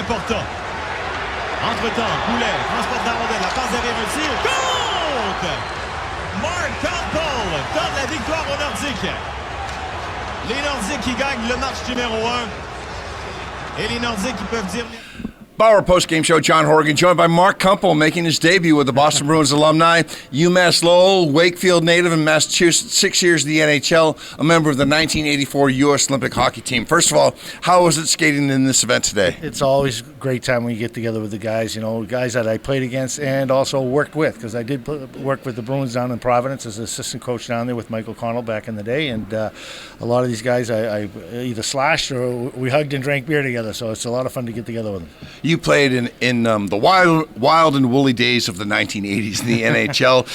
Laporta. Entre-temps, Poulet transporte la rondelle, la passe derrière un tir. Compte! Mark Kumpel donne la victoire aux Nordiques. Les Nordiques qui gagnent le match numéro 1. Et les Nordiques qui peuvent dire... Bauer post-game show, John Horrigan, joined by Mark Kumpel, making his debut with the Boston Bruins Alumni, UMass Lowell, Wakefield native in Massachusetts, 6 years in the NHL, a member of the 1984 U.S. Olympic hockey team. First of all, how was it skating in this event today? It's always a great time when you get together with the guys, guys that I played against and also worked with, because I did work with the Bruins down in Providence as an assistant coach down there with Michael Connell back in the day, and a lot of these guys I either slashed or we hugged and drank beer together, so it's a lot of fun to get together with them. You played in the wild and woolly days of the 1980s in the NHL.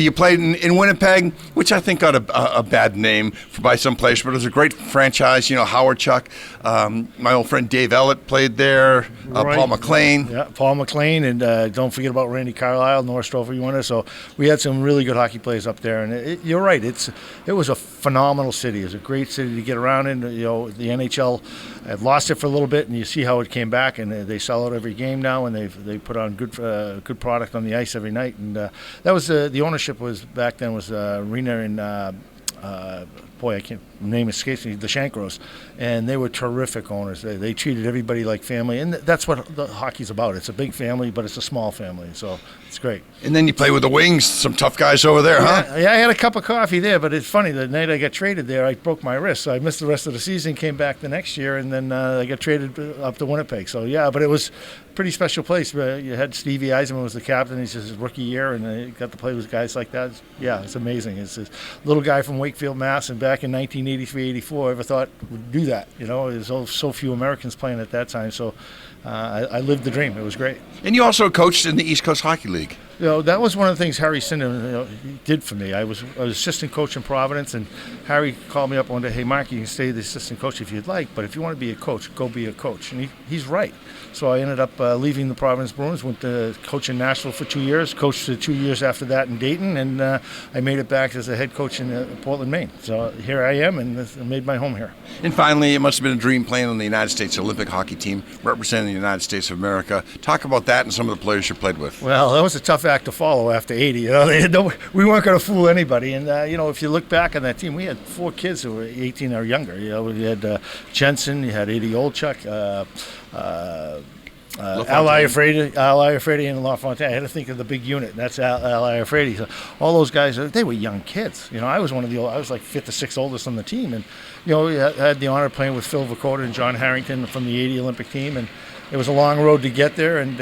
You played in Winnipeg, which I think got a bad name by some players, but it was a great franchise. Howard Chuck, my old friend Dave Ellett played there, right. Paul McLean. Yeah, Paul McLean, and don't forget about Randy Carlisle, Norris Trophy winner. So we had some really good hockey players up there, and you're right. It was a phenomenal city. It was a great city to get around in. The NHL had lost it for a little bit, and you see how it came back, and they sell out every game now, and they put on good product on the ice every night. And that was the ownership was back then was Arena in I can't name escapes me, the Shankros, and they were terrific owners. They treated everybody like family, and that's what the hockey's about. It's a big family, but it's a small family, so it's great. And then you play with the Wings, some tough guys over there, huh? Yeah, I had a cup of coffee there, but it's funny, the night I got traded there, I broke my wrist, so I missed the rest of the season, came back the next year, and then I got traded up to Winnipeg. So yeah, but it was a pretty special place. You had Stevie Eisenman was the captain. He's his rookie year, and I got to play with guys like that. Yeah, it's amazing. It's a little guy from Wakefield, Mass, and back in 1983-84, I ever thought would do that. There's so few Americans playing at that time, so I lived the dream. It was great. And you also coached in the East Coast Hockey League. That was one of the things Harry Sinden did for me. I was assistant coach in Providence, and Harry called me up one day, hey, Mark, you can stay the assistant coach if you'd like, but if you want to be a coach, go be a coach. And he's right. So I ended up leaving the Providence Bruins, went to coach in Nashville for 2 years, coached 2 years after that in Dayton, and I made it back as a head coach in Portland, Maine. So here I am, and I made my home here. And finally, it must have been a dream playing on the United States Olympic hockey team, representing the United States of America. Talk about that and some of the players you played with. Well, that was a tough act to follow after 80. We weren't going to fool anybody. And, if you look back on that team, we had 4 kids who were 18 or younger. We had Jensen, you had Eddie Olchuk, Al Iafredi and LaFontaine. I had to think of the big unit, and that's Al Iafredi. So all those guys, they were young kids. I was one of the I was like 5th or 6th oldest on the team, and we had the honor of playing with Phil Vacoda and John Harrington from the '80 Olympic team, and it was a long road to get there, and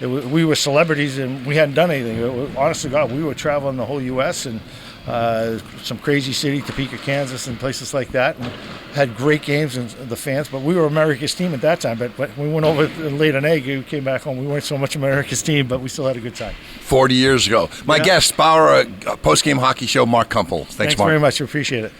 we were celebrities, and we hadn't done anything. Honest to God, we were traveling the whole U.S. and some crazy city, Topeka, Kansas, and places like that, and had great games and the fans. But we were America's team at that time. But we went over and laid an egg. We came back home. We weren't so much America's team, but we still had a good time. 40 years ago. My guest, Bauer, post-game hockey show, Mark Kumpel. Thanks, Mark. Very much. Appreciate it.